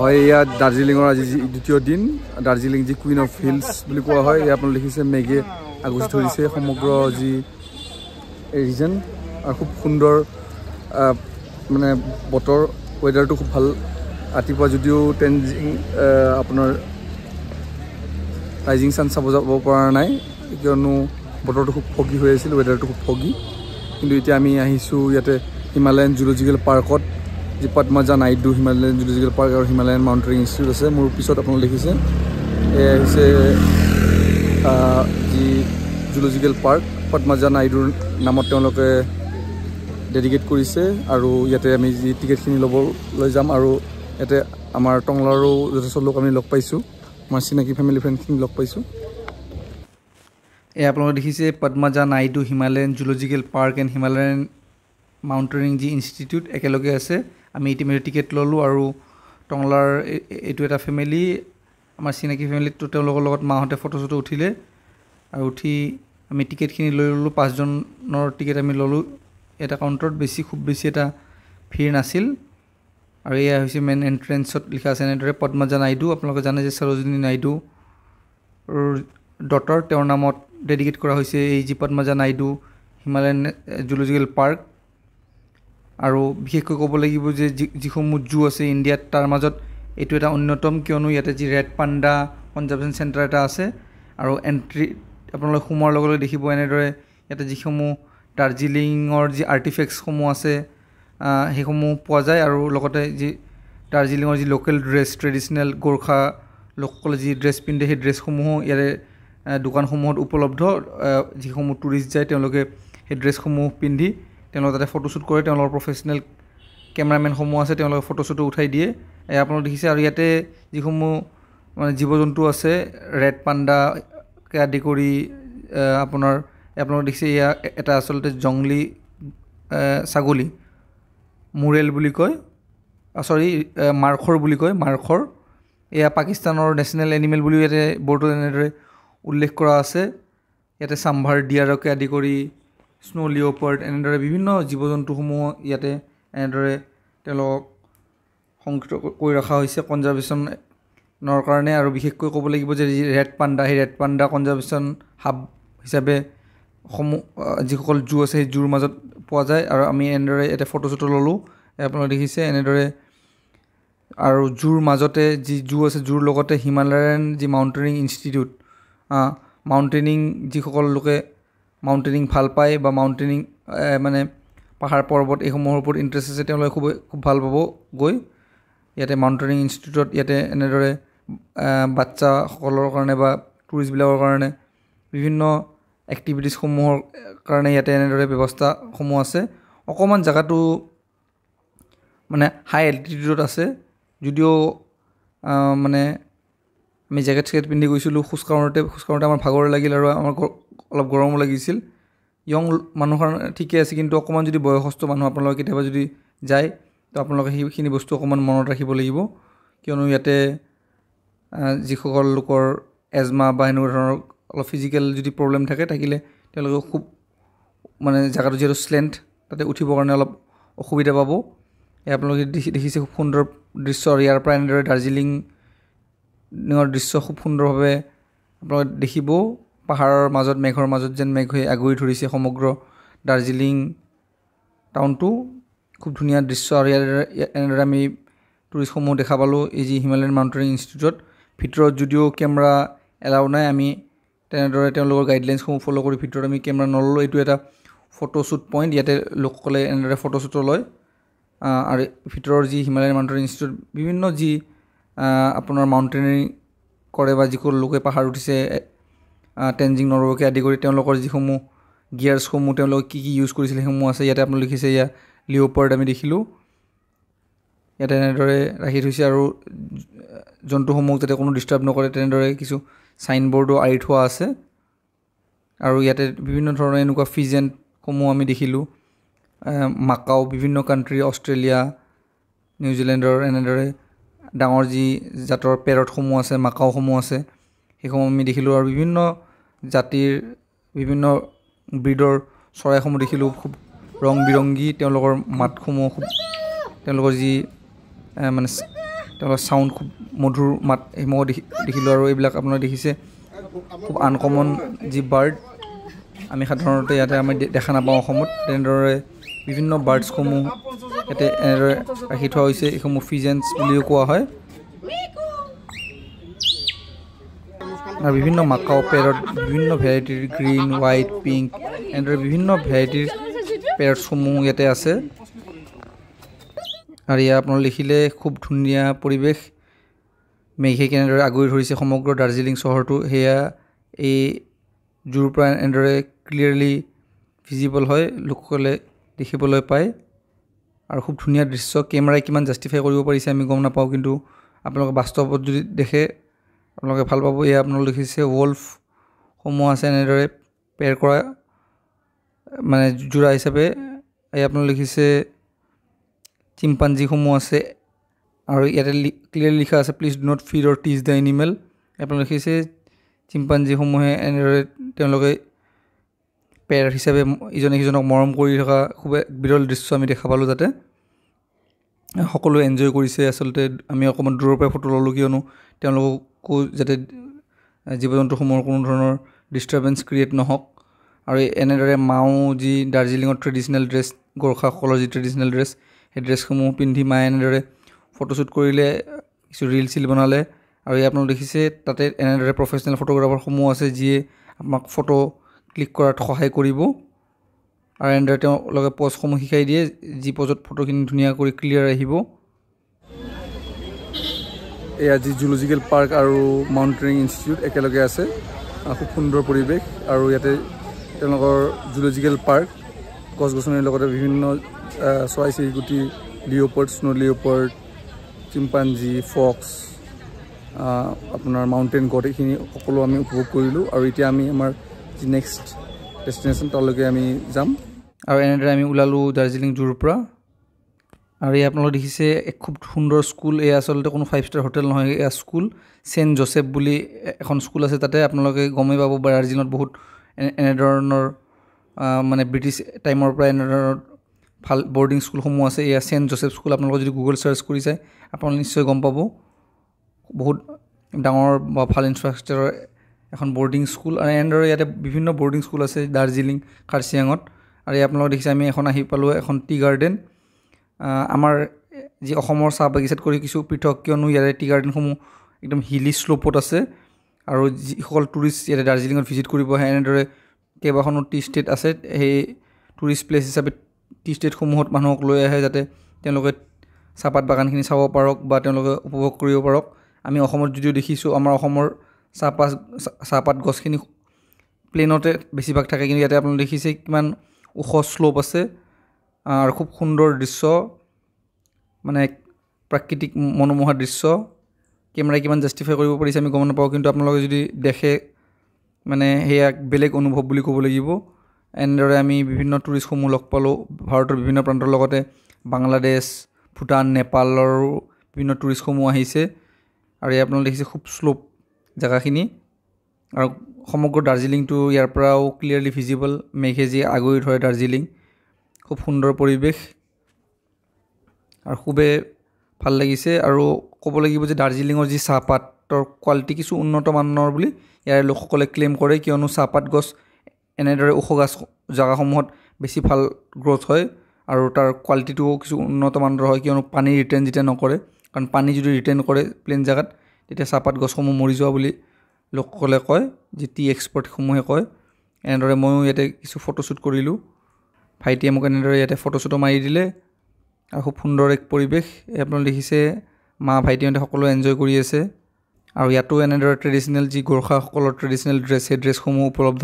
হয় ইয়া দাৰ্জিলিঙৰ আজি দ্বিতীয় দিন দাৰ্জিলিং যি কুইন অফ হিলছ বুলি কোৱা হয় ইয়া আপোনালোকে দেখিছে মেঘে আগচি ধৰিছে সমগ্ৰ যি ৰিজন আৰু খুব সুন্দৰ মানে বতৰ ৱেডাৰটো খুব ভাল ৰাতিপুৱা যদিও টেনজিং আপোনাৰ ৰাইজিং ছান চাব যাব পৰা নাই কিয়নো বতৰটো খুব ফগি হৈ আছিল ৱেডাৰটো খুব ফগি কিন্তু এতিয়া আমি আহিছোঁ ইয়াতে হিমালয়ান জুলজিকেল পাৰ্কত যি Padmaja Naidu Himalayan zoological park আৰু হিমালয়ান মাউণ্টেনিং ইনষ্টিটিউট আছে মোৰ পিছত আপোনালোকে দেখিছে এয়া হৈছে যি জুলজিকেল পাৰ্ক পদ্মজা নাইডুৰ নামত তেওঁলোকে ডেডিকেট কৰিছে আৰু ইয়াতে আমি যি টিকেটখিনি ল'বলৈ যাম আৰু ইয়াতে আমাৰ টংলাৰো যথেষ্ট লোক আমি লগ পাইছোঁ আমাৰ চিনাকি ফেমিলি ফ্ৰেণ্ডখিনি লগ পাইছোঁ এয়া আপোনালোকে দেখিছে Padmaja Naidu Himalayan zoological park and Himalayan mountaineering যি ইনষ্টিটিউট একেলগে আছে আমি ইতিমধ্যে টিকেট ল'লোঁ আৰু টংলাৰ এইটো এটা ফেমিলি আমাৰ চিনাকি ফেমিলিটো তেওঁলোকৰ লগত মাহঁতে ফটো চটো উঠিলে আৰু উঠি আমি টিকেটখিনি লৈ ল'লোঁ 5জনৰ টিকেট আমি ল'লোঁ এটা কাউণ্টাৰত খুব বেছি এটা ভিৰ নাছিল আৰু এয়া হৈছে মেইন এণ্ট্ৰেঞ্চত লিখা আছে এনেদৰে পদ্মজা নাইডু আপোনালোকে জানে যে সৰোজিনী নাইডুৰ ডটাৰ তেওঁৰ নামত ডেডিকেট কৰা হৈছে এই যি Padmaja Naidu Himalayan zoological park আৰু বিশেষকৈ ক'ব লাগিব যে যিসমূহ জু আছে ইণ্ডিয়াত তাৰ মাজত এইটো এটা অন্যতম কিয়নো ইয়াতে যি ৰেড পাণ্ডা কনজাৰ্ভেশ্যন চেণ্টাৰ এটা আছে আৰু এণ্ট্ৰি আপোনালোকে সোমোৱাৰ লগে লগে দেখিব এনেদৰে ইয়াতে যিসমূহ দাৰ্জিলিঙৰ যি আৰ্টিফেক্টছসমূহ আছে সেইসমূহ পোৱা যায় আৰু লগতে যি দাৰ্জিলিঙৰ যি লোকেল ড্ৰেছ ট্ৰেডিশ্যনেল গোৰ্খা লোকসকলে যি ড্ৰেছ পিন্ধে সেই ড্ৰেছসমূহো ইয়াৰে দোকানসমূহত উপলব্ধ যিসমূহ টুৰিষ্ট যায় তেওঁলোকে সেই ড্ৰেছসমূহ পিন্ধি তেওঁলোকে তাতে ফটোশ্বুট কৰে তেওঁলোকৰ প্ৰফেচনেল কেমেৰামেনসমূহ আছে তেওঁলোকে ফটোশ্বুটো উঠাই দিয়ে আপোনালোকে দেখিছে আৰু ইয়াতে যিসমূহ মানে জীৱ জন্তু আছে ৰেড পাণ্ডাকে আদি কৰি আপোনালোকে দেখিছে এয়া এটা আচলতে জংলী ছাগলী মুৰেল বুলি কয় মাৰ্খৰ বুলি কয় মাৰ্খৰ এয়া পাকিস্তানৰ নেশ্যনেল এনিমেল বুলিও ইয়াতে বৰ্ডত এনেদৰে উল্লেখ কৰা আছে ইয়াতে চাম্ভাৰ ডিয়াৰকে আদি কৰি স্নো লিঅ'পাৰ্ড এনেদৰে বিভিন্ন জীৱ জন্তুসমূহ ইয়াতে এনেদৰে তেওঁলোকক সংৰক্ষিত কৰি ৰখা হৈছে কনজাৰ্ভেশ্যনৰ কাৰণে আৰু বিশেষকৈ ক'ব লাগিব যে ৰেড পাণ্ডা সেই ৰেড পাণ্ডা কনজাৰ্ভেশ্যন হাব হিচাপে যিসকল জু আছে সেই জুৰ মাজত পোৱা যায় আৰু আমি এনেদৰে ইয়াতে ফটো চটো ল'লোঁ আপোনালোকে দেখিছে এনেদৰে আৰু জুৰ মাজতে যি জু আছে জুৰ লগতে হিমালয়ান যি মাউণ্টেনিং ইনষ্টিটিউট মাউণ্টেনিং যিসকল লোকে মাউণ্টেনিং ভাল পায় বা মাউণ্টেনিং মানে পাহাৰ পৰ্বত এইসমূহৰ ওপৰত ইণ্টাৰেষ্ট আছে তেওঁলোকে খুব ভাল পাব গৈ ইয়াতে মাউণ্টেনিং ইনষ্টিটিউটত ইয়াতে এনেদৰে বাচ্চাসকলৰ কাৰণে বা টুৰিষ্টবিলাকৰ কাৰণে বিভিন্ন এক্টিভিটিছসমূহৰ কাৰণে ইয়াতে এনেদৰে ব্যৱস্থাসমূহ আছে অকণমান জেগাটো মানে হাই এল্টিটিউডত আছে যদিও মানে আমি জেকেট পিন্ধি গৈছিলোঁ খোজকাঢ়োঁতে আমাৰ ভাগৰ লাগিল আৰু আমাৰ অলপ গৰমো লাগিছিল য়ং মানুহৰ ঠিকে আছে কিন্তু অকণমান যদি বয়সস্থ মানুহ আপোনালোকে কেতিয়াবা যদি যায় তো আপোনালোকে সেইখিনি বস্তু অকণমান মনত ৰাখিব লাগিব কিয়নো ইয়াতে যিসকল লোকৰ এজমা বা এনেকুৱা ধৰণৰ অলপ ফিজিকেল যদি প্ৰব্লেম থাকিলে তেওঁলোকে খুব মানে জেগাটো যিহেতু শ্লেণ্ট তাতে উঠিবৰ কাৰণে অলপ অসুবিধা পাব আপোনালোকে দেখিছে খুব সুন্দৰ দৃশ্য আৰু ইয়াৰ পৰা এনেদৰে দাৰ্জিলিঙৰ দৃশ্য খুব সুন্দৰভাৱে আপোনালোকে দেখিব পাহাৰৰ মাজত মেঘৰ মাজত যেন মেঘ হৈ আগুৰি ধৰিছে সমগ্ৰ দাৰ্জিলিং টাউনটো খুব ধুনীয়া দৃশ্য আৰু এনেদৰে আমি টুৰিষ্টসমূহ দেখা পালোঁ এই যি হিমালয়ান মাউণ্টেনিং ইনষ্টিটিউটত ভিতৰত যদিও কেমেৰা এলাউ নাই আমি তেনেদৰে তেওঁলোকৰ গাইডলাইনছসমূহ ফ'ল' কৰি ভিতৰত আমি কেমেৰা নল'লোঁ এইটো এটা ফটোশ্বুট পইণ্ট ইয়াতে লোকসকলে এনেদৰে ফটোশ্বুটো লয় আৰু ভিতৰৰ যি হিমালয়ান মাউণ্টেনিং ইনষ্টিটিউট বিভিন্ন যি আপোনাৰ মাউণ্টেনিং কৰে বা যিসকল লোকে পাহাৰ উঠিছে টেনজিং নৰৱেকে আদি কৰি তেওঁলোকৰ যিসমূহ গিয়াৰ্ছসমূহ তেওঁলোকে কি ইউজ কৰিছিলে সেইসমূহ আছে ইয়াতে আপোনালোকে দেখিছে এয়া লিঅ'পাৰ্ড আমি দেখিলোঁ ইয়াতে এনেদৰে ৰাখি থৈছে আৰু জন্তুসমূহক যাতে কোনো ডিষ্টাৰ্ব নকৰে তেনেদৰে কিছু চাইনবৰ্ডো আঁৰি থোৱা আছে আৰু ইয়াতে বিভিন্ন ধৰণৰ এনেকুৱা ফিজেণ্টসমূহ আমি দেখিলোঁ মাকাও বিভিন্ন কাণ্ট্ৰি অষ্ট্ৰেলিয়া নিউজিলেণ্ডৰ এনেদৰে ডাঙৰ যি জাতৰ পেৰটসমূহ আছে মাকাওসমূহ আছে সেইসমূহ আমি দেখিলোঁ আৰু বিভিন্ন জাতিৰ বিভিন্ন ব্ৰিডৰ চৰাইসমূহ দেখিলোঁ খুব ৰং বিৰংগী তেওঁলোকৰ মাতসমূহ খুব তেওঁলোকৰ যি মানে তেওঁলোকৰ চাউণ্ড খুব মধুৰ মাত মই দেখিলোঁ। আৰু এইবিলাক আপোনালোকে দেখিছে খুব আনকমন যি বাৰ্ড, আমি সাধাৰণতে ইয়াতে আমি দেখা নাপাওঁ অসমত। তেনেদৰে বিভিন্ন বাৰ্ডছসমূহ ইয়াতে এনেদৰে ৰাখি থোৱা হৈছে। এইসমূহ ফিজেন্স বুলিও কোৱা হয়। আৰু বিভিন্ন মাকাও পেৰট, বিভিন্ন ভেৰাইটিৰ গ্ৰীণ, হোৱাইট, পিংক এনেদৰে বিভিন্ন ভেৰাইটিৰ পেৰটছসমূহ ইয়াতে আছে। আৰু ইয়াত আপোনালোকে দেখিলে খুব ধুনীয়া পৰিৱেশ, মেঘে কেনেদৰে আগুৰি ধৰিছে সমগ্ৰ দাৰ্জিলিং চহৰটো, সেয়া এই জুৰ পৰা এনেদৰে ক্লিয়াৰলি ভিজিবল হয়, লোকসকলে দেখিবলৈ পায়। আৰু খুব ধুনীয়া দৃশ্য, কেমেৰাই কিমান জাষ্টিফাই কৰিব পাৰিছে আমি গম নাপাওঁ, কিন্তু আপোনালোকে বাস্তৱত যদি দেখে আপোনালোকে ভাল পাব। এয়া আপোনালোকে দেখিছে wolfসমূহ আছে এনেদৰে পেৰ কৰা মানে যোৰা হিচাপে। এয়া আপোনালোকে দেখিছে চিম্পাঞ্জীসমূহ আছে। আৰু ইয়াতে ক্লিয়াৰলি লিখা আছে প্লিজ ডু নট ফিড অৰ টিজ দ্য এনিমেল। আপোনালোকে দেখিছে চিম্পাঞ্জীসমূহে এনেদৰে তেওঁলোকে পেৰ হিচাপে ইজনে সিজনক মৰম কৰি থকা খুব বিৰল দৃশ্য আমি দেখা পালোঁ। যাতে সকলোৱে এনজয় কৰিছে। আচলতে আমি অকণমান দূৰৰ পৰা ফটো ল'লোঁ, কিয়নো তেওঁলোককো যাতে জীৱ জন্তুসমূহৰ কোনো ধৰণৰ ডিষ্টাৰ্বেঞ্চ ক্ৰিয়েট নহওক। আৰু এনেদৰে মাও যি দাৰ্জিলিঙৰ ট্ৰেডিশ্যনেল ড্ৰেছ, গোৰ্খাসকলৰ যি ট্ৰেডিশ্যনেল ড্ৰেছ, সেই ড্ৰেছসমূহ পিন্ধি মায়ে এনেদৰে ফটোশ্বুট কৰিলে, কিছু ৰিল চিল বনালে। আৰু এই আপোনালোকে দেখিছে তাতে এনেদৰে প্ৰফেচনেল ফটোগ্ৰাফাৰসমূহ আছে যিয়ে আমাক ফটো ক্লিক কৰাত সহায় কৰিব। আৰু এনেদৰে তেওঁলোকে প'জসমূহ শিকাই দিয়ে, যি প'জত ফটোখিনি ধুনীয়া কৰি ক্লিয়াৰ আহিব। এয়া যি জুলজিকেল পাৰ্ক আৰু মাউণ্টেইনিং ইনষ্টিটিউট একেলগে আছে, খুব সুন্দৰ পৰিৱেশ। আৰু ইয়াতে তেওঁলোকৰ জুলজিকেল পাৰ্ক, গছ গছনিৰ লগতে বিভিন্ন চৰাই চিৰিকটি, leopard, snow leopard, chimpanzee, Fox, আপোনাৰ মাউণ্টেইন গড, এইখিনি সকলো আমি উপভোগ কৰিলোঁ। আৰু এতিয়া আমি আমাৰ যি নেক্সট ডেষ্টিনেশ্যন তালৈকে আমি যাম। আৰু এনেদৰে আমি ওলালোঁ দাৰ্জিলিং জুৰ পৰা। আৰু এই আপোনালোকে দেখিছে এক খুব সুন্দৰ স্কুল। এয়া আচলতে কোনো 5 ষ্টাৰ হোটেল নহয়, এয়া স্কুল চেণ্ট জোচেফ বুলি এখন স্কুল আছে। তাতে আপোনালোকে গমেই পাব দাৰ্জিলিঙত বহুত এনেধৰণৰ মানে ব্ৰিটিছ টাইমৰ পৰা এনেধৰণৰ ভাল বৰ্ডিং স্কুলসমূহ আছে। এয়া চেণ্ট জোচেফ স্কুল। আপোনালোকে যদি গুগল চাৰ্চ কৰি চায় আপোনালোকে নিশ্চয় গম পাব। বহুত ডাঙৰ বা ভাল ইনফ্ৰাষ্ট্ৰাকচাৰৰ এখন বৰ্ডিং স্কুল। আৰু এনেদৰে ইয়াতে বিভিন্ন বৰ্ডিং স্কুল আছে দাৰ্জিলিং, কাৰ্চিয়াঙত। আৰু আপোনালোকে দেখিছে আমি এখন আহি পালোঁ এখন টি গাৰ্ডেন। আমাৰ যি অসমৰ চাহ বাগিচাত কৰি কিছু পৃথক, কিয়নো ইয়াৰে টি গাৰ্ডেনসমূহ একদম হিলি শ্লোপত আছে। আৰু যিসকল টুৰিষ্ট ইয়াতে দাৰ্জিলিঙত ভিজিট কৰিব আহে, এনেদৰে কেইবাখনো টি ষ্টেট আছে, সেই টুৰিষ্ট প্লেচ হিচাপে টি ষ্টেটসমূহত মানুহক লৈ আহে, যাতে তেওঁলোকে চাহপাত বাগানখিনি চাব পাৰক বা তেওঁলোকে উপভোগ কৰিব পাৰক। আমি অসমত যদিও দেখিছোঁ, আমাৰ অসমৰ চাহপাত গছখিনি প্লেনতে বেছিভাগ থাকে, কিন্তু ইয়াতে আপোনালোকে দেখিছে কিমান ওখ শ্লোপ আছে। আৰু খুব সুন্দৰ দৃশ্য, মানে প্ৰাকৃতিক মনোমোহা দৃশ্য। কেমেৰাই কিমান জাষ্টিফাই কৰিব পাৰিছে আমি গম নাপাওঁ, কিন্তু আপোনালোকে যদি দেখে মানে সেয়া বেলেগ অনুভৱ বুলি ক'ব লাগিব। এনেদৰে আমি বিভিন্ন টুৰিষ্টসমূহ লগ পালোঁ, ভাৰতৰ বিভিন্ন প্ৰান্তৰ লগতে বাংলাদেশ, ভূটান, নেপালৰো বিভিন্ন টুৰিষ্টসমূহ আহিছে। আৰু ইয়াত আপোনালোকে দেখিছে খুব শ্লোপ জেগাখিনি। আৰু সমগ্ৰ দাৰ্জিলিংটো ইয়াৰ পৰাও ক্লিয়াৰলি ভিজিবল, মেঘে যি আগুৰি ধৰে দাৰ্জিলিং। খুব সুন্দৰ পৰিৱেশ আৰু খুবেই ভাল লাগিছে। আৰু ক'ব লাগিব যে দাৰ্জিলিঙৰ যি চাহপাতৰ কোৱালিটি কিছু উন্নত মানৰ বুলি ইয়াৰ লোকসকলে ক্লেইম কৰে, কিয়নো চাহপাত গছ এনেদৰে ওখ গছ জেগাসমূহত বেছি ভাল গ্ৰ'থ হয়। আৰু তাৰ কোৱালিটিটোও কিছু উন্নত মানৰ হয়, কিয়নো পানী ৰিটেইন যেতিয়া নকৰে। কাৰণ পানী যদি ৰিটেইন কৰে প্লেইন জেগাত, তেতিয়া চাহপাত গছসমূহ মৰি যোৱা বুলি লোকসকলে কয়, যি টি এক্সপাৰ্টসমূহে কয়। এনেদৰে ময়ো ইয়াতে কিছু ফটোশ্বুট কৰিলোঁ। ভাইটিয়ে মোক এনেদৰে ইয়াতে ফটোশ্বুটো মাৰি দিলে। আৰু খুব সুন্দৰ এক পৰিৱেশ। আপোনালোকে দেখিছে মা ভাইটিহঁতে সকলোৱে এনজয় কৰি আছে। আৰু ইয়াতো এনেদৰে ট্ৰেডিশ্যনেল যি গোৰ্খাসকলৰ ট্ৰেডিশ্যনেল ড্ৰেছ, সেই ড্ৰেছসমূহ উপলব্ধ।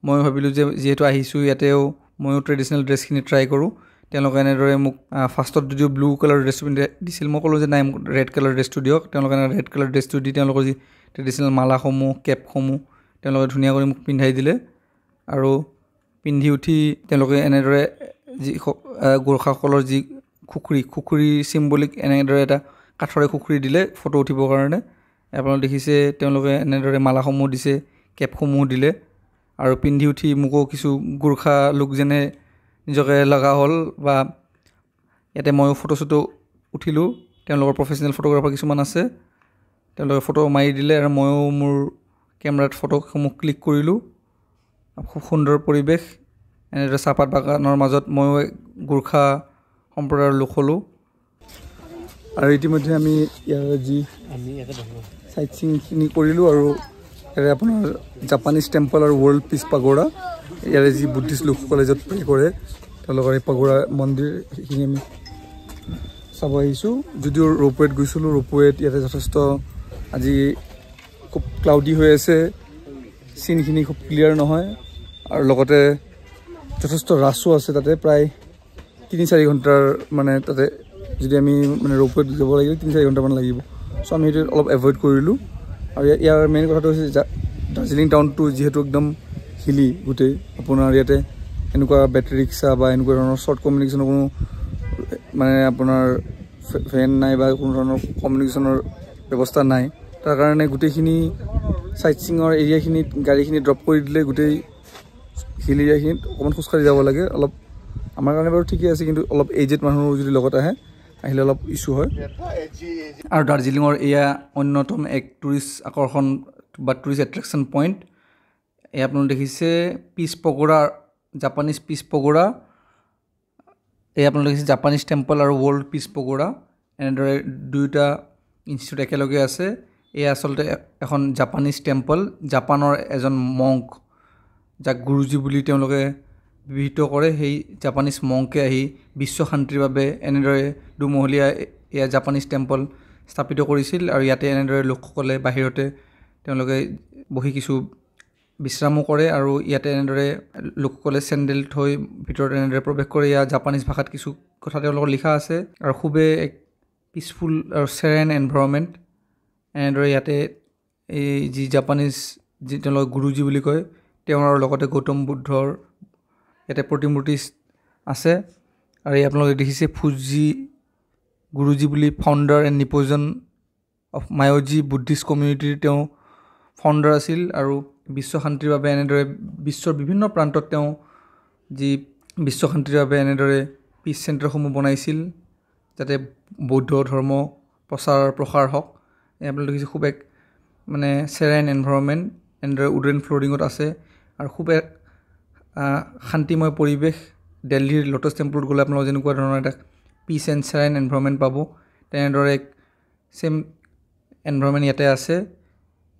মই ভাবিলোঁ যে যিহেতু আহিছোঁ ইয়াতেও ময়ো ট্ৰেডিশ্যনেল ড্ৰেছখিনি ট্ৰাই কৰোঁ। তেওঁলোকে এনেদৰে মোক ফাৰ্ষ্টত যদিও ব্লু কালাৰ ড্ৰেছটো পিন্ধি দিছিল, মই ক'লোঁ যে নাই মোক ৰেড কালাৰ ড্ৰেছটো দিয়ক। তেওঁলোকে ৰেড কালাৰ ড্ৰেছটো দি তেওঁলোকৰ যি ট্ৰেডিশ্যনেল মালাসমূহ, কেপসমূহ তেওঁলোকে ধুনীয়া কৰি মোক পিন্ধাই দিলে। আৰু পিন্ধি উঠি তেওঁলোকে এনেদৰে যি গোৰ্খাসকলৰ যি খুখুৰী চিম্বলিক এনেদৰে এটা কাঠৰে খুখুৰী দিলে ফটো উঠিবৰ কাৰণে। আপোনালোকে দেখিছে তেওঁলোকে এনেদৰে মালাসমূহ দিছে, কেপসমূহ দিলে। আৰু পিন্ধি উঠি মোকো কিছু গোৰ্খা লুক যেনে নিজকে লগা হ'ল, বা ইয়াতে ময়ো ফটোশ্বুটো উঠিলোঁ। তেওঁলোকৰ প্ৰফেচনেল ফটোগ্ৰাফাৰ কিছুমান আছে তেওঁলোকে ফটো মাৰি দিলে আৰু ময়ো মোৰ কেমেৰাত ফটোসমূহ ক্লিক কৰিলোঁ খুব সুন্দৰ পৰিৱেশ এনেদৰে চাহপাত বাগানৰ মাজত ময়ো গোৰ্খা সম্প্ৰদায়ৰ লোক হ'লোঁ আৰু ইতিমধ্যে আমি ইয়াৰ যি চাইট চিনখিনি কৰিলোঁ আৰু ইয়াৰে আপোনাৰ জাপানিজ টেম্পল আৰু ৱৰ্ল্ড পিছ পাগোৰা ইয়াৰে যি বুদ্ধিষ্ট লোকসকলে য'ত প্ৰে কৰে তেওঁলোকৰ এই পাগোৰা মন্দিৰ সেইখিনি আমি চাব আহিছোঁ যদিও ৰোপৱেত গৈছিলোঁ ৰোপৱেত ইয়াতে যথেষ্ট আজি খুব ক্লাউডি হৈ আছে চিনখিনি খুব ক্লিয়াৰ নহয় আৰু লগতে যথেষ্ট ৰাছো আছে তাতে প্ৰায় 3-4 ঘণ্টাৰ মানে তাতে যদি আমি মানে ৰোপৱেত যাব লাগিলে 3-4 ঘণ্টামান লাগিব চ' আমি সেইটো অলপ এভইড কৰিলোঁ আৰু ইয়াৰ মেইন কথাটো হৈছে দাৰ্জিলিং টাউনটো যিহেতু একদম হিলি গোটেই আপোনাৰ ইয়াতে এনেকুৱা বেটাৰী ৰিক্সা বা এনেকুৱা ধৰণৰ শ্বৰ্ট কমিউনিকেশ্যনৰ কোনো মানে আপোনাৰ ভেন নাই বা কোনো ধৰণৰ কমিউনিকেশ্যনৰ ব্যৱস্থা নাই তাৰ কাৰণে গোটেইখিনি চাইট চিঙৰ এৰিয়াখিনিত গাড়ীখিনি ড্ৰপ কৰি দিলে গোটেই হিল এৰিয়াখিনিত অকণমান খোজকাঢ়ি যাব লাগে অলপ আমাৰ কাৰণে বাৰু ঠিকেই আছে কিন্তু অলপ এজেড মানুহ যদি লগত আহিলে অলপ ইছ্যু হয় আৰু দাৰ্জিলিঙৰ এয়া অন্যতম এক টুৰিষ্ট আকৰ্ষণ বা টুৰিষ্ট এট্ৰেকশ্যন পইণ্ট এয়া আপোনালোকে দেখিছে পিছ পগোৰা জাপানিজ পিছ পগোৰা এয়া আপোনালোকে দেখিছে জাপানিজ টেম্পল আৰু ৱৰ্ল্ড পিছ পগোৰা এনেদৰে দুয়োটা ইনষ্টিটিউট একেলগে আছে এয়া আচলতে এখন জাপানিজ টেম্পল জাপানৰ এজন মংক যাক গুৰুজী বুলি তেওঁলোকে বিহিত কৰে সেই জাপানিজ মংকে আহি বিশ্ব শান্তিৰ বাবে এনেদৰে দুমহলীয়া এয়া জাপানিজ টেম্পল স্থাপিত কৰিছিল আৰু ইয়াতে এনেদৰে লোকসকলে বাহিৰতে তেওঁলোকে বহি কিছু বিশ্ৰামো কৰে আৰু ইয়াতে এনেদৰে লোকসকলে চেণ্ডেল থৈ ভিতৰত এনেদৰে প্ৰৱেশ কৰে ইয়াত জাপানিজ ভাষাত কিছু কথা তেওঁলোকৰ লিখা আছে আৰু খুবেই এক পিচফুল আৰু চেৰেন এনভাইৰনমেণ্ট এনেদৰে ইয়াতে এই যি জাপানিজ যি তেওঁলোকে গুৰুজী বুলি কয় তেওঁৰ লগতে গৌতম বুদ্ধৰ ইয়াতে প্ৰতিমূৰ্তি আছে আৰু এই আপোনালোকে দেখিছে ফুজি গুৰুজী বুলি ফাউণ্ডাৰ এণ্ড নিপোজন অফ মায়োজি বুদ্ধিষ্ট কমিউনিটিৰ তেওঁ ফাউণ্ডাৰ আছিল আৰু বিশ্ব শান্তিৰ বাবে এনেদৰে বিশ্বৰ বিভিন্ন প্ৰান্তত তেওঁ যি বিশ্ব শান্তিৰ বাবে এনেদৰে পিচ চেণ্টাৰসমূহ বনাইছিল যাতে বৌদ্ধ ধৰ্ম প্ৰসাৰ হওক আপোনালোকে দেখিছে খুব এক মানে চেৰেন এনভাইৰনমেণ্ট এনেদৰে উডেন ফ্ল'ৰিঙত আছে আৰু খুব এক শান্তিময় পৰিৱেশ দিল্লীৰ লোটাছ টেম্পলত গ'লে আপোনালোকে যেনেকুৱা ধৰণৰ এটা পিচ এণ্ড চেৰেন এনভাইৰনমেণ্ট পাব তেনেদৰে এক ছেম এনভাইৰনমেণ্ট ইয়াতে আছে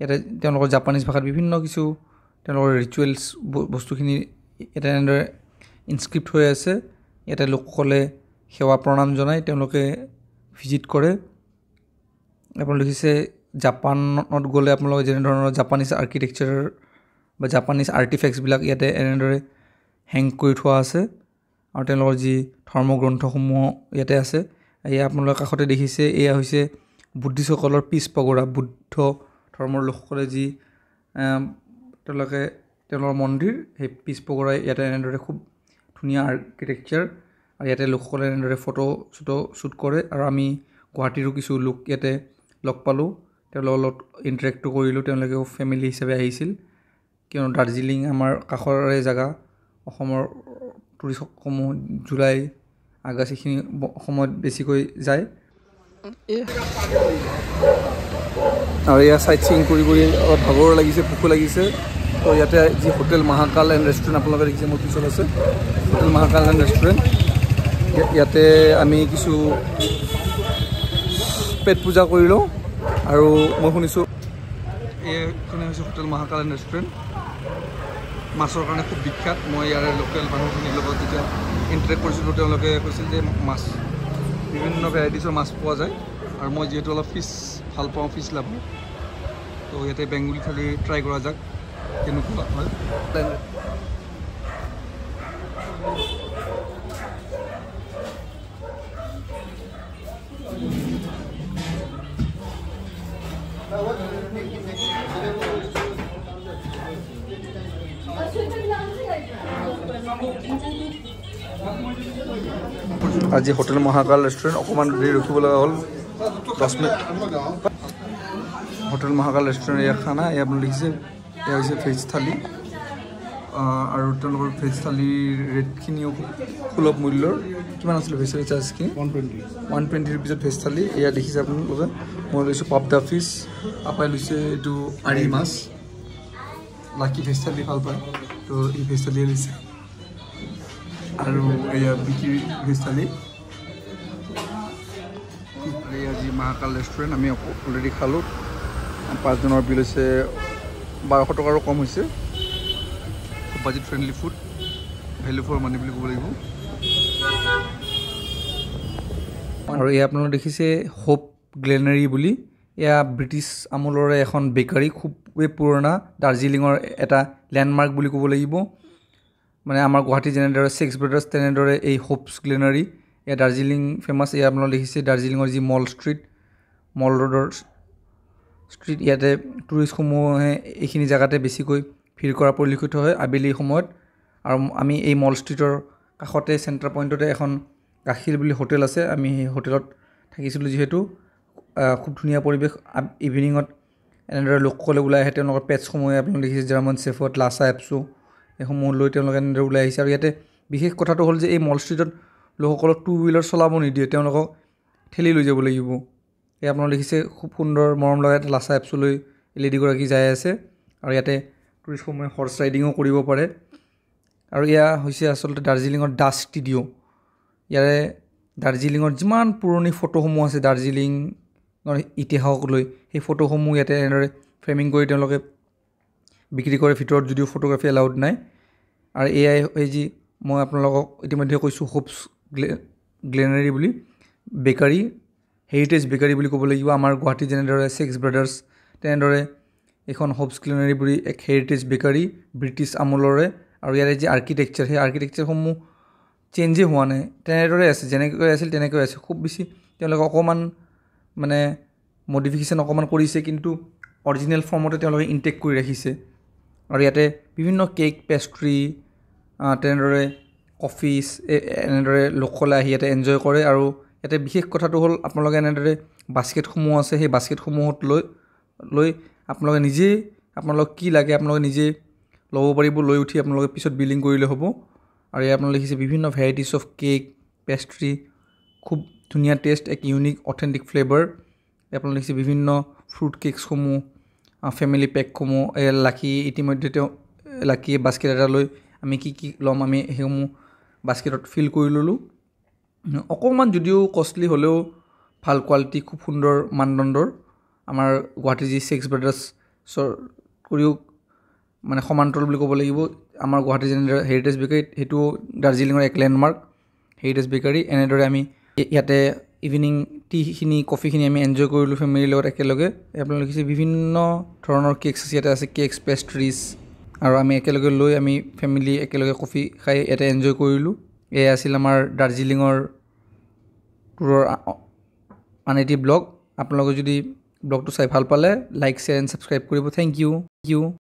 ইয়াতে তেওঁলোকৰ জাপানিজ ভাষাত বিভিন্ন কিছু তেওঁলোকৰ ৰিচুৱেলছ বস্তুখিনি ইয়াতে এনেদৰে ইনস্ক্ৰিপ্ট হৈ আছে ইয়াতে লোকসকলে সেৱা প্ৰণাম জনাই তেওঁলোকে ভিজিট কৰে আপোনালোকে দেখিছে জাপানত গ'লে আপোনালোকে যেনেধৰণৰ জাপানিজ আৰ্কিটেকচাৰ বা জাপানিজ আৰ্টিফেক্টছবিলাক ইয়াতে এনেদৰে হেং কৰি থোৱা আছে আৰু তেওঁলোকৰ যি ধৰ্মগ্ৰন্থসমূহ ইয়াতে আছে এয়া আপোনালোকে কাষতে দেখিছে এয়া হৈছে বুদ্ধিষ্টসকলৰ পিছ পগোৰা বুদ্ধ ধৰ্মৰ লোকসকলে যি তেওঁলোকে তেওঁলোকৰ মন্দিৰ সেই পিছ পগোৰাই ইয়াতে এনেদৰে খুব ধুনীয়া আৰ্কিটেকচাৰ আৰু ইয়াতে লোকসকলে এনেদৰে ফটো শ্বুট কৰে আৰু আমি গুৱাহাটীৰো কিছু লোক ইয়াতে লগ পালোঁ তেওঁলোকৰ লগত ইণ্টাৰেক্টো কৰিলোঁ তেওঁলোকেও ফেমিলি হিচাপে আহিছিল কিয়নো দাৰ্জিলিং আমাৰ কাষৰে জেগা অসমৰ টুৰিষ্টসমূহ জুলাই আগষ্ট এইখিনি সময়ত বেছিকৈ যায় আৰু এয়া চাইট চিং কৰি অলপ ভাগৰ লাগিছে ভোকো লাগিছে তো ইয়াতে যি হোটেল মহাকাল এণ্ড ৰেষ্টুৰেণ্ট আপোনালোকে দেখিছে মোৰ পিছত আছে হোটেল মহাকাল এণ্ড ৰেষ্টুৰেণ্ট ইয়াতে আমি কিছু পেট পূজা কৰিলোঁ আৰু মই শুনিছোঁ এইখনে হৈছে হোটেল মহাকাল এণ্ড ৰেষ্টুৰেণ্ট মাছৰ কাৰণে খুব বিখ্যাত মই ইয়াৰে লোকেল মানুহখিনিৰ লগত যেতিয়া ইণ্টাৰেক্ট কৰিছিলোঁ তেওঁলোকে কৈছিল যে মাছ বিভিন্ন ভেৰাইটিছৰ মাছ পোৱা যায় আৰু মই যিহেতু অলপ ফিছ ভাল পাওঁ ফিছ লাভো তো ইয়াতে বেংগলী থালি ট্ৰাই কৰা যাক কেনেকুৱা হয় আজি হোটেল মহাকাল ৰেষ্টুৰেণ্ট অকণমান দেৰি ৰখিব লগা হ'ল 10 মিনিট হোটেল মহাকাল ৰেষ্টুৰেণ্ট ইয়াৰ খানা এয়া আপুনি দেখিছে এয়া হৈছে ভেজ থালি আৰু তেওঁলোকৰ ভেজ থালিৰ ৰেটখিনিও খুব সুলভ মূল্যৰ। কিমান আছিলে ভেজ থালি চাৰ্জখিনি? 120 ৰুপিজত ভেজ থালি। এয়া দেখিছে আপোনালোকে। মই লৈছোঁ পাবদা ফিছ, আপাই লৈছে এইটো আৰি মাছ। লাকি ভেজ থালি ভাল পায়, তো এই ভেজ থালিয়ে লৈছে। আৰু এয়া বিকি ভেজ থালি। আজি মহাকাল ৰেষ্টুৰেণ্ট আমি অলৰেডি খালোঁ। 5 জনৰ বিল হৈছে 1200 টকাৰো কম হৈছে। Budget friendly food, value for money বুলি ক'ব লাগিব। আৰু এয়া আপোনালোকে দেখিছে হোপ গ্লেনাৰী বুলি। এয়া ব্ৰিটিছ আমুলৰে এখন বেকাৰী, খুবেই পুৰণা, দাৰ্জিলিঙৰ এটা লেণ্ডমাৰ্ক বুলি ক'ব লাগিব। মানে আমাৰ গুৱাহাটী যেনেদৰে ছিক্স ব্ৰাদাৰ্ছ, তেনেদৰে এই হোপছ গ্লেনাৰী এয়া দাৰ্জিলিং ফেমাছ। এয়া আপোনালোকে দেখিছে দাৰ্জিলিঙৰ যি মল ষ্ট্ৰীট, মল ৰোডৰ ষ্ট্ৰীট, ইয়াতে টুৰিষ্টসমূহে এইখিনি জেগাতে বেছিকৈ ভিৰ কৰা পৰিলক্ষিত হয় আবেলি সময়ত। আৰু আমি এই মল ষ্ট্ৰীটৰ কাষতে চেণ্টাৰ পইণ্টতে এখন গাখীৰ বুলি হোটেল আছে। আমি সেই হোটেলত থাকিছিলোঁ যিহেতু। খুব ধুনীয়া পৰিৱেশ। ইভিনিঙত এনেদৰে লোকসকলে ওলাই আহে, তেওঁলোকৰ পেটছসমূহে আপোনালোকে দেখিছে জাৰ্মান চেফত, লাছা এপছো, এইসমূহ লৈ তেওঁলোকে এনেদৰে ওলাই আহিছে। আৰু ইয়াতে বিশেষ কথাটো হ'ল যে এই মল ষ্ট্ৰীটত লোকসকলক 2 হুইলাৰ চলাব নিদিয়ে, তেওঁলোকক ঠেলি লৈ যাব লাগিব। এই আপোনালোকে দেখিছে খুব সুন্দৰ মৰম লগা এটা লাছা এপছো লৈ লেডিগৰাকী যাই আছে। আৰু ইয়াতে টুৰিষ্টসমূহে হৰ্চ ৰাইডিঙো কৰিব পাৰে। আৰু এয়া হৈছে আচলতে দাৰ্জিলিঙৰ ডাচ ষ্টুডিঅ'। ইয়াৰে দাৰ্জিলিঙৰ যিমান পুৰণি ফটোসমূহ আছে দাৰ্জিলিঙৰ ইতিহাসক লৈ, সেই ফটোসমূহ ইয়াতে এনেদৰে ফ্ৰেমিং কৰি তেওঁলোকে বিক্ৰী কৰে, ভিতৰত যদিও ফটোগ্ৰাফী এলাউড নাই। আৰু এয়াই এই যি মই আপোনালোকক ইতিমধ্যে কৈছোঁ হোপছ গ্লেনাৰী বুলি বেকাৰী, হেৰিটেজ বেকাৰী বুলি ক'ব লাগিব। আমাৰ গুৱাহাটীত যেনেদৰে ছিক্স ব্ৰাদাৰ্ছ, তেনেদৰে এইখন হোপছ গ্লেনাৰী বুলি এক হেৰিটেজ বেকাৰী ব্ৰিটিছ আমুলৰে। আৰু ইয়াৰে যি আৰ্কিটেকচাৰ, সেই আৰ্কিটেকচাৰসমূহ চেঞ্জেই হোৱা নাই, তেনেদৰে আছে, যেনেকৈ আছিল তেনেকৈ আছে। খুব বেছি তেওঁলোকে অকণমান মানে মডিফিকেশ্যন অকণমান কৰিছে, কিন্তু অৰিজিনেল ফৰ্মতে তেওঁলোকে ইনটেক কৰি ৰাখিছে। আৰু ইয়াতে বিভিন্ন কেক, পেষ্ট্ৰি, তেনেদৰে কফিজ, এনেদৰে লোকসকলে আহি ইয়াতে এনজয় কৰে। আৰু ইয়াতে বিশেষ কথাটো হ'ল আপোনালোকে এনেদৰে বাস্কেটসমূহ আছে, সেই বাস্কেটসমূহত লৈ আপোনালোকে নিজেই আপোনালোক কি লাগে আপোনালোকে নিজেই ল'ব পাৰিব, লৈ উঠি আপোনালোকে পিছত বিলিং কৰিলে হ'ব। আৰু ইয়াত আপোনালোকে দেখিছে বিভিন্ন ভেৰাইটিজ অফ কেক, পেষ্ট্ৰি, খুব ধুনীয়া টেষ্ট, এক ইউনিক অথেণ্টিক ফ্লেভাৰ। আপোনালোকে দেখিছে বিভিন্ন ফ্ৰুট কেকছসমূহ, ফেমিলি পেকসমূহ। লাকি ইতিমধ্যে লাকিয়ে বাস্কেট এটা লৈ আমি কি ল'ম আমি সেইসমূহ বাস্কেটত ফিল কৰি ল'লোঁ। অকণমান যদিও কষ্টলি হ'লেও ভাল কোৱালিটি, খুব সুন্দৰ মানদণ্ডৰ। আমাৰ গুৱাহাটীৰ যি ছিক্স ব্ৰাদাৰ্ছৰ কৰিও মানে সমান্তৰাল বুলি ক'ব লাগিব। আমাৰ গুৱাহাটীৰ যেনেদৰে হেৰিটেজ বেকাৰীত, সেইটোও দাৰ্জিলিঙৰ এক লেণ্ডমাৰ্ক হেৰিটেজ বেকাৰী। এনেদৰে আমি ইয়াতে ইভিনিং টিখিনি, কফিখিনি আমি এনজয় কৰিলোঁ ফেমিলিৰ লগত একেলগে। আপোনালোকে দেখিছে বিভিন্ন ধৰণৰ কেকছ ইয়াতে আছে, কেকছ, পেষ্ট্ৰিজ। আৰু আমি একেলগে লৈ আমি ফেমিলি একেলগে কফি খাই ইয়াতে এনজয় কৰিলোঁ। এয়া আছিল আমাৰ দাৰ্জিলিঙৰ টুৰৰ আন এটি ব্লগ। আপোনালোকে যদি ব্লগটো চাই ভাল পালে লাইক, শ্বেয়াৰ এণ্ড ছাবস্ক্ৰাইব কৰিব। Thank U.